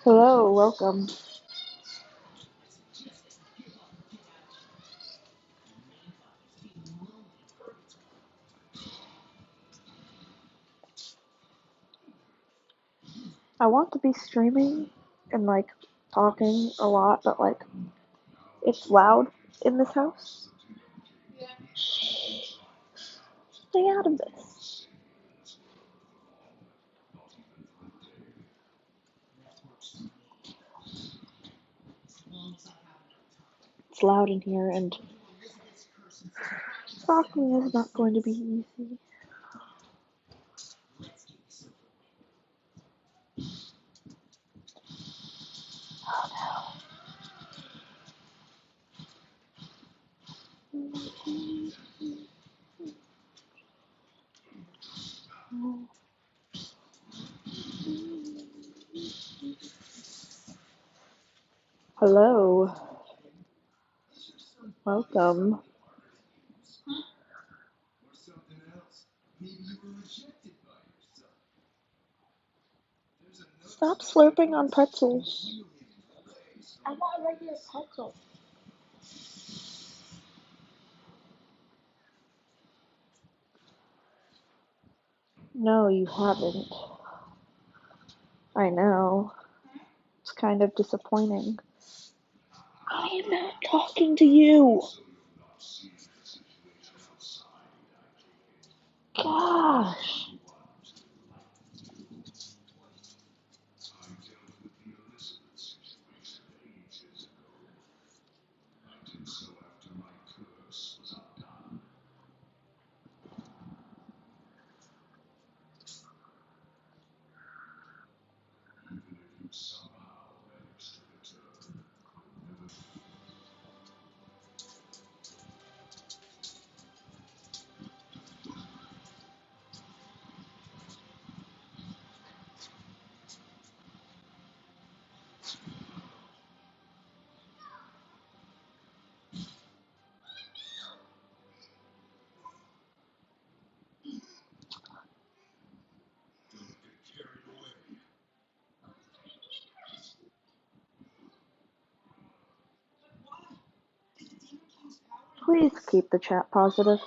Hello, welcome. I want to be streaming and talking a lot, but it's loud in this house. Stay out of this. It's loud in here and talking is not going to be easy. Hello, welcome. Stop slurping on pretzels. I want a regular pretzel. No, you haven't. I know. It's kind of disappointing. I am not talking to you. Gosh. Please keep the chat positive.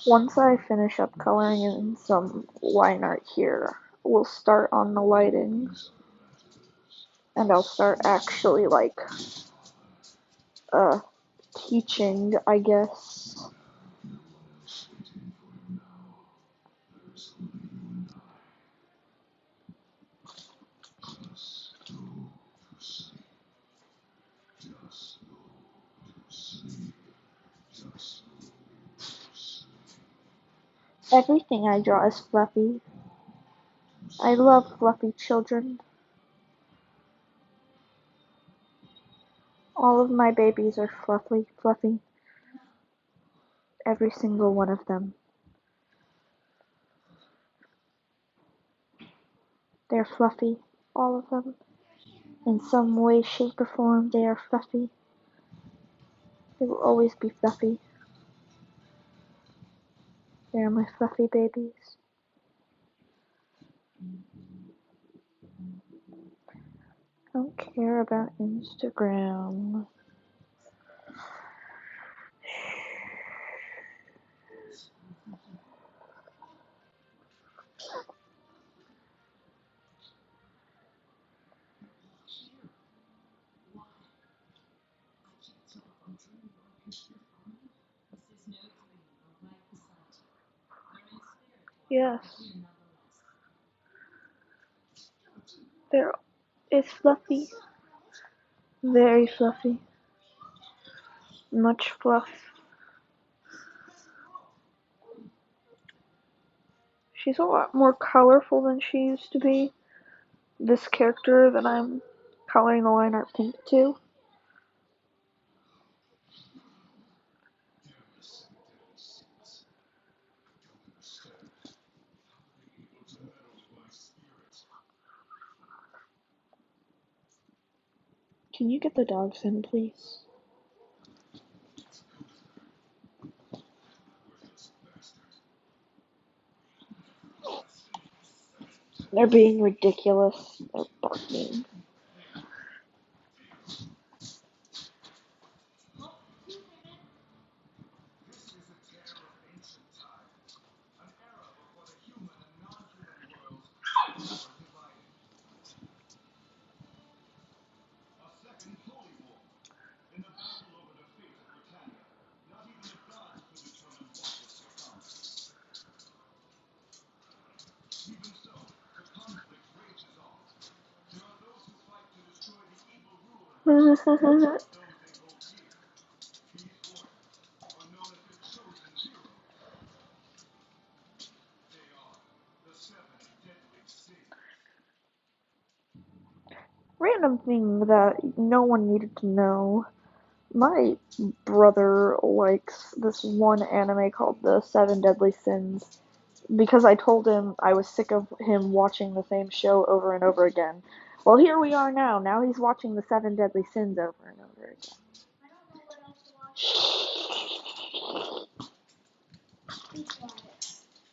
Once I finish up coloring in some line art here, we'll start on the lighting, and I'll start actually uh teaching, I guess. Everything I draw is fluffy. I love fluffy children. All of my babies are fluffy. Every single one of them. They're fluffy. All of them. In some way, shape, or form, they are fluffy. They will always be fluffy. They are my fluffy babies. I don't care about Instagram. Yes. They're it's fluffy. Very fluffy. Much fluff. She's a lot more colorful than she used to be. This character that I'm coloring the line art pink to. Can you get the dogs in, please? They're being ridiculous. They're barking. Random thing that no one needed to know. My brother likes this one anime called The Seven Deadly Sins because I told him I was sick of him watching the same show over and over again. Well, here we are now. Now he's watching The Seven Deadly Sins over and over again.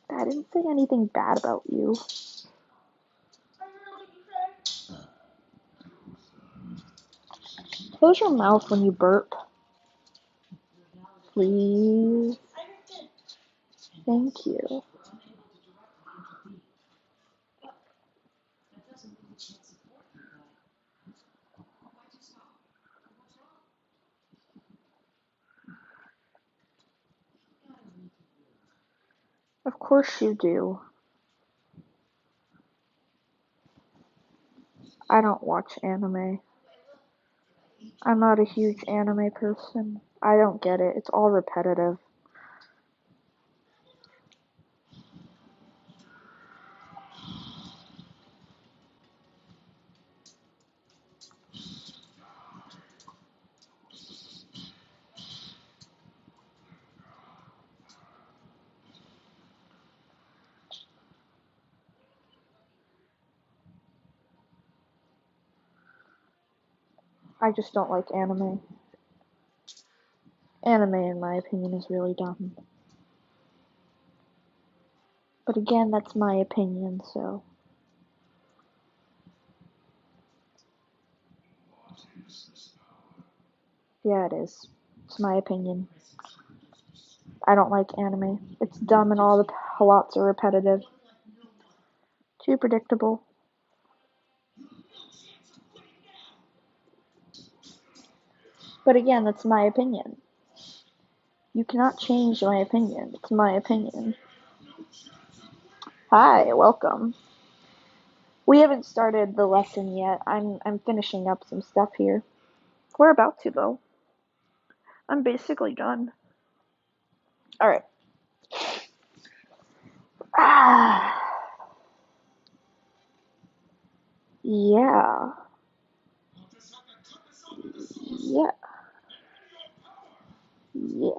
I didn't say anything bad about you. Close your mouth when you burp. Please. Thank you. Of course you do. I don't watch anime. I'm not a huge anime person. I don't get it. It's all repetitive. I just don't like anime. Anime, in my opinion, is really dumb. But again, that's my opinion, so. Yeah, it is. It's my opinion. I don't like anime. It's dumb and all the plots are repetitive. Too predictable. But again, that's my opinion. You cannot change my opinion. It's my opinion. Hi, welcome. We haven't started the lesson yet. I'm finishing up some stuff here. We're about to though. I'm basically done. Alright. Ah. Yeah. Yeah. Yeah.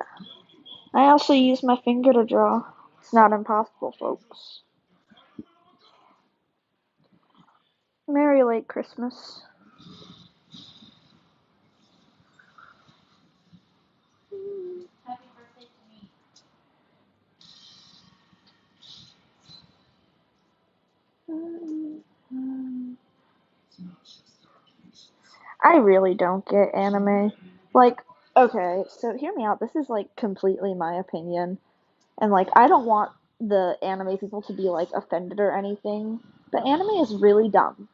I also use my finger to draw. It's not impossible, folks. Merry late Christmas. Happy birthday to me. I really don't get anime. Like, okay, so hear me out. This is like completely my opinion. And like, I don't want the anime people to be like offended or anything, but anime is really dumb.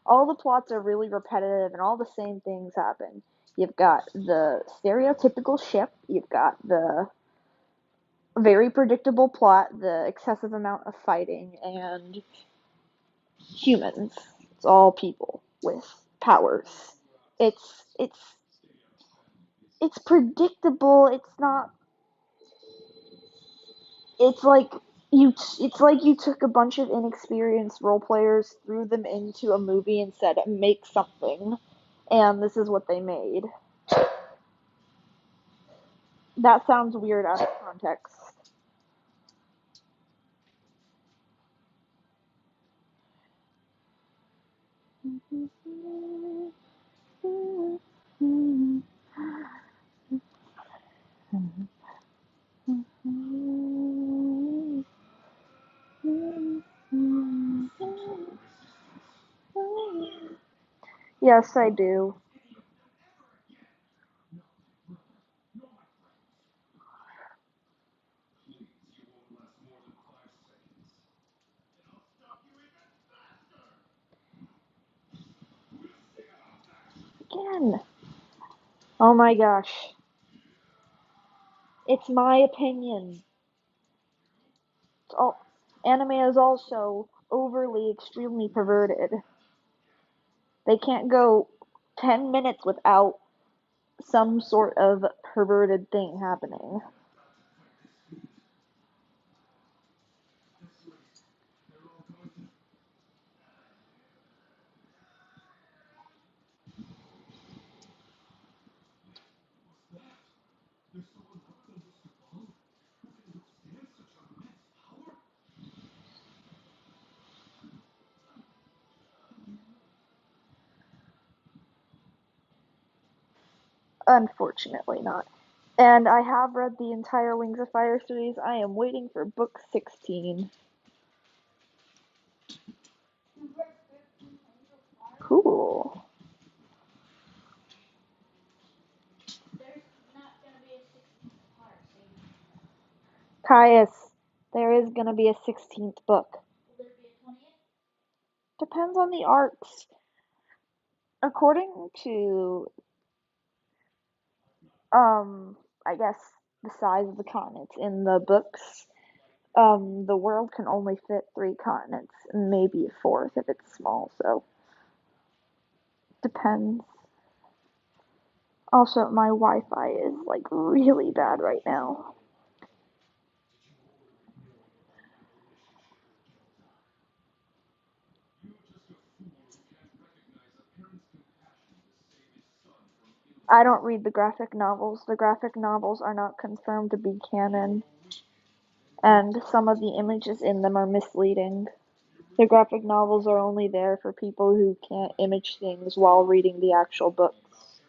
All the plots are really repetitive and all the same things happen. You've got the stereotypical ship, you've got the very predictable plot, the excessive amount of fighting, and humans. It's all people with powers. It's it's it's predictable. It's not. It's like it's like you took a bunch of inexperienced role players, threw them into a movie and said, "Make something." And this is what they made. That sounds weird out of context. Yes, I do. Again. Oh my gosh. It's my opinion. It's all, anime is also overly, extremely perverted. They can't go 10 minutes without some sort of perverted thing happening. Unfortunately not. And I have read the entire Wings of Fire series. I am waiting for book 16. Cool. There's not gonna be a 16th part, so Caius, there is gonna be a 16th book. will there be a 20th? Depends on the arcs. According to, I guess the size of the continents in the books, the world can only fit three continents, and maybe a fourth if it's small, so depends. Also, my Wi-Fi is like really bad right now. I don't read the graphic novels. The graphic novels are not confirmed to be canon, and some of the images in them are misleading. The graphic novels are only there for people who can't image things while reading the actual books.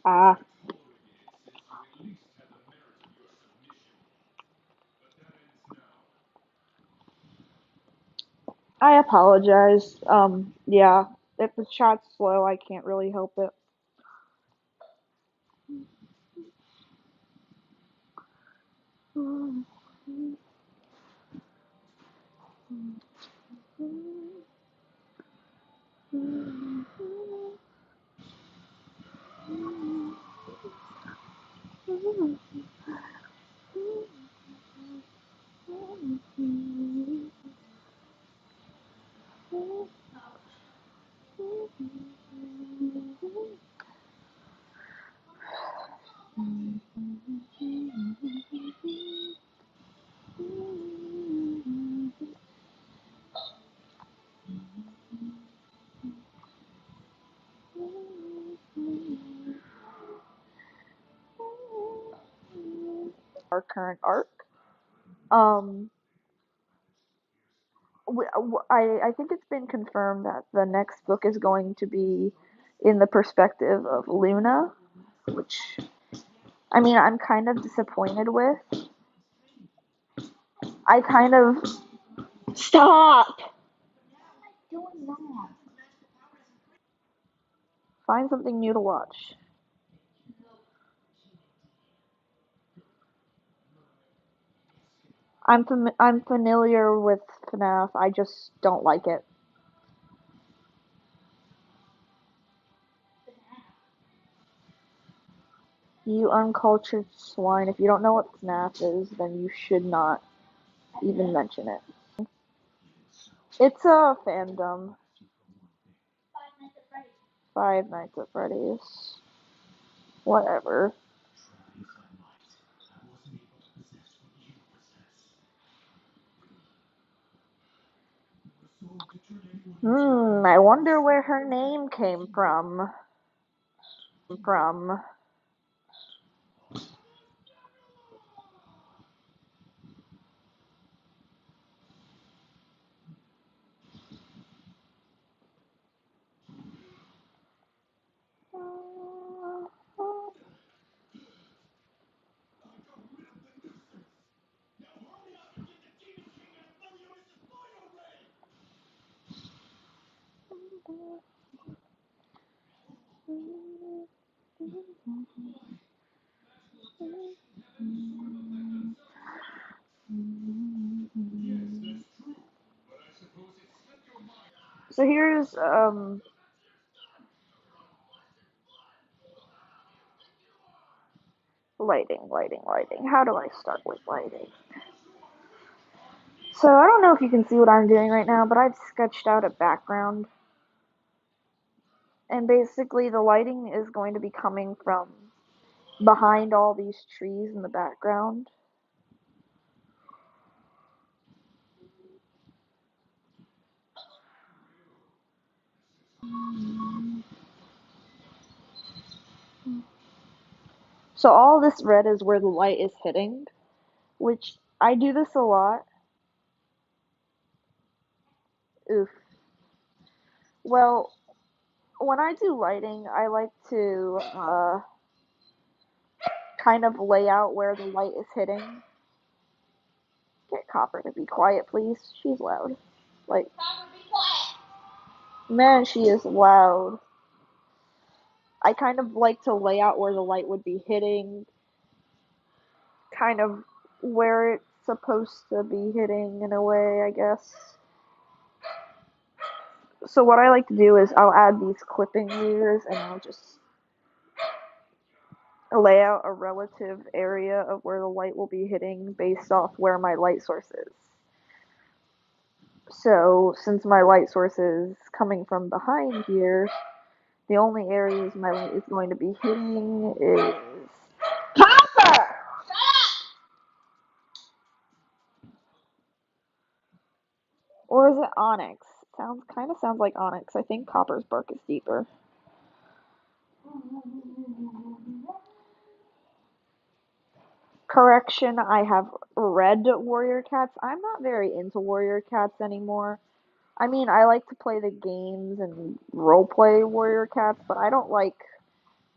Ah, I apologize. Yeah, if the chat's slow, I can't really help it. Our current arc. Um, I think it's been confirmed that the next book is going to be in the perspective of Luna, which I mean I'm kind of disappointed with. I kind of stop doing that. Find something new to watch. I'm familiar with FNAF. I just don't like it. You uncultured swine. If you don't know what FNAF is, then you should not even mention it. It's a fandom. Five Nights at Freddy's. Five Nights at Freddy's. Whatever. I wonder where her name came from. From. So here's lighting. How do I start with lighting? So I don't know if you can see what I'm doing right now, but I've sketched out a background. And basically the lighting is going to be coming from behind all these trees in the background. So all this red is where the light is hitting, which I do this a lot. Oof. Well, when I do lighting, I like to kind of lay out where the light is hitting. Get Copper to be quiet, please. She's loud. Like, Copper, be quiet. man, she is loud. I kind of like to lay out where the light would be hitting, kind of where it's supposed to be hitting in a way, I guess. So what I like to do is I'll add these clipping layers and I'll just lay out a relative area of where the light will be hitting based off where my light source is. So since my light source is coming from behind here, the only areas my light is going to be hitting is Copper! Or is it Onyx? Sounds like Onyx. I think Copper's bark is deeper. Correction, I have red warrior cats. I'm not very into warrior cats anymore. I mean, I like to play the games and roleplay warrior cats, but I don't like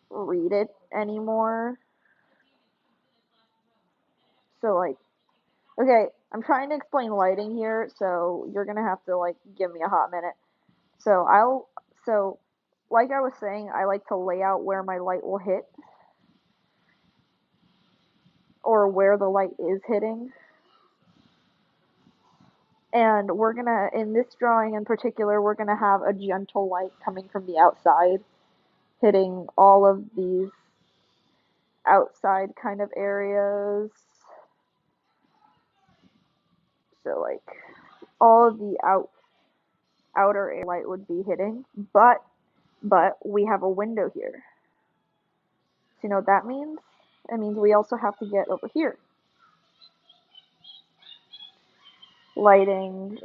read it anymore. So like, okay, I'm trying to explain lighting here, so you're gonna have to like give me a hot minute. So so like I was saying, I like to lay out where my light will hit or where the light is hitting. And we're gonna, in this drawing in particular, we're gonna have a gentle light coming from the outside, hitting all of these outside kind of areas. So like all of the outer light would be hitting, but we have a window here. So you know what that means? It means we also have to get over here. Lighting,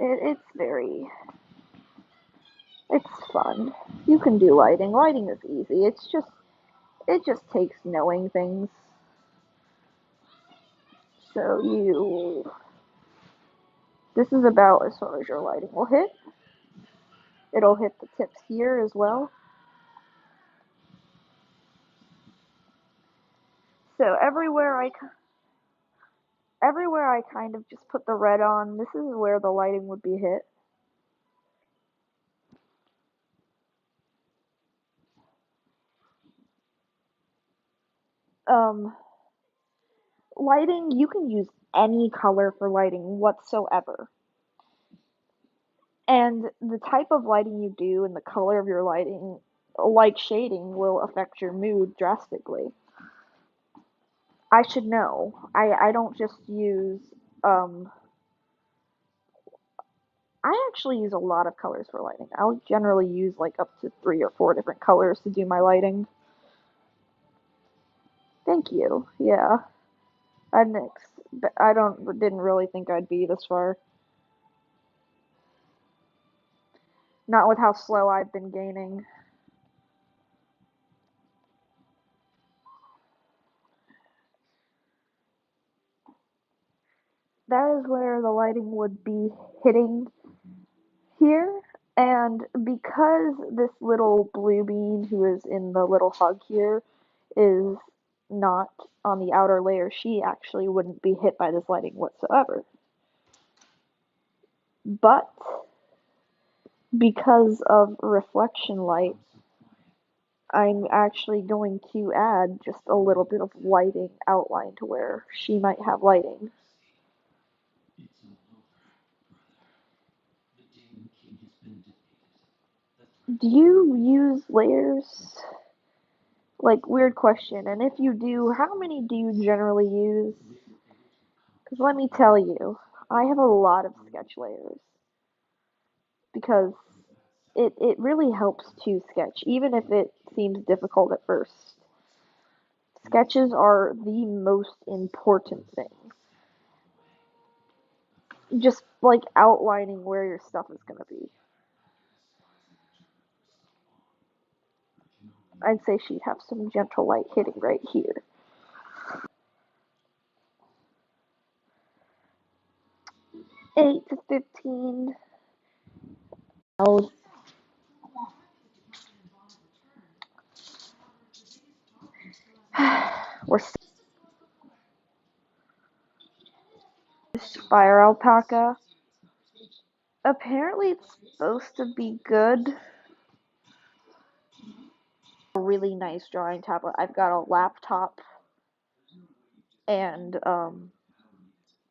it's fun. You can do lighting. Lighting is easy. It just takes knowing things. So this is about as far as your lighting will hit. It'll hit the tips here as well. So everywhere I kind of just put the red on, this is where the lighting would be hit. Um, lighting, you can use any color for lighting whatsoever. And the type of lighting you do and the color of your lighting, like shading, will affect your mood drastically. I should know. I don't just use I actually use a lot of colors for lighting. I'll generally use like up to 3 or 4 different colors to do my lighting. Thank you. Yeah. I'm mixed. But didn't really think I'd be this far. Not with how slow I've been gaining. That is where the lighting would be hitting here. And because this little blue bean who is in the little hug here is not on the outer layer, she actually wouldn't be hit by this lighting whatsoever. But because of reflection light, I'm actually going to add just a little bit of lighting outline to where she might have lighting. Do you use layers? Like, weird question. And if you do, how many do you generally use? Because let me tell you, I have a lot of sketch layers. Because it really helps to sketch, even if it seems difficult at first. Sketches are the most important thing. Just like outlining where your stuff is going to be. I'd say she'd have some gentle light hitting right here. Eight to 15. We're Fire Alpaca. Apparently it's supposed to be good. A really nice drawing tablet. I've got a laptop and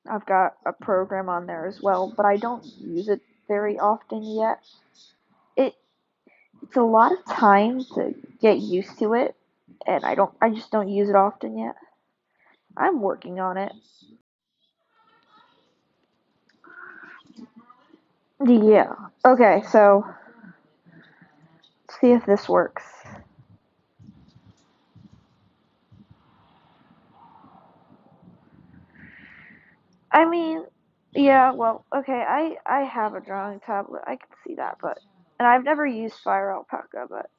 I've got a program on there as well, but I don't use it very often yet. It's a lot of time to get used to it, and I just don't use it often yet. I'm working on it. Yeah. Okay, so see if this works. I mean, yeah, well, okay, I have a drawing tablet. I can see that, but and I've never used Fire Alpaca, but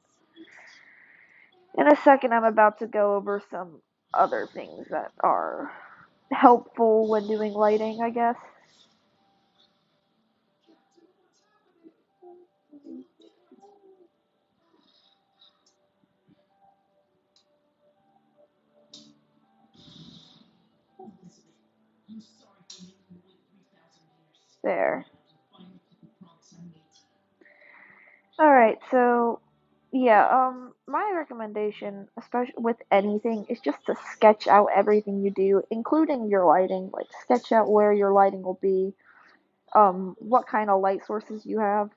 in a second I'm about to go over some other things that are helpful when doing lighting, I guess. There. Alright, so yeah, my recommendation, especially with anything, is just to sketch out everything you do, including your lighting. Like, sketch out where your lighting will be, what kind of light sources you have.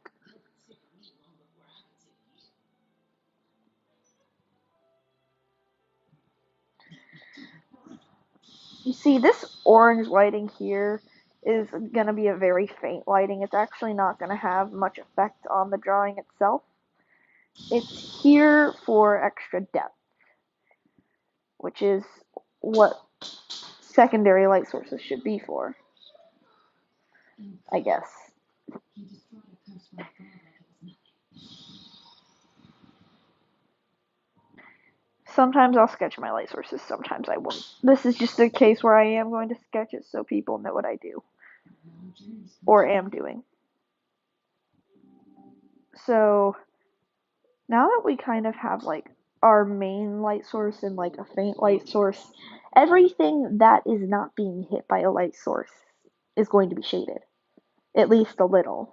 You see, this orange lighting here is gonna be a very faint lighting. It's actually not gonna have much effect on the drawing itself. It's here for extra depth, which is what secondary light sources should be for, I guess. Sometimes I'll sketch my light sources, sometimes I won't. This is just a case where I am going to sketch it so people know what I do. Or am doing. So, now that we kind of have like our main light source and like a faint light source, everything that is not being hit by a light source is going to be shaded. At least a little.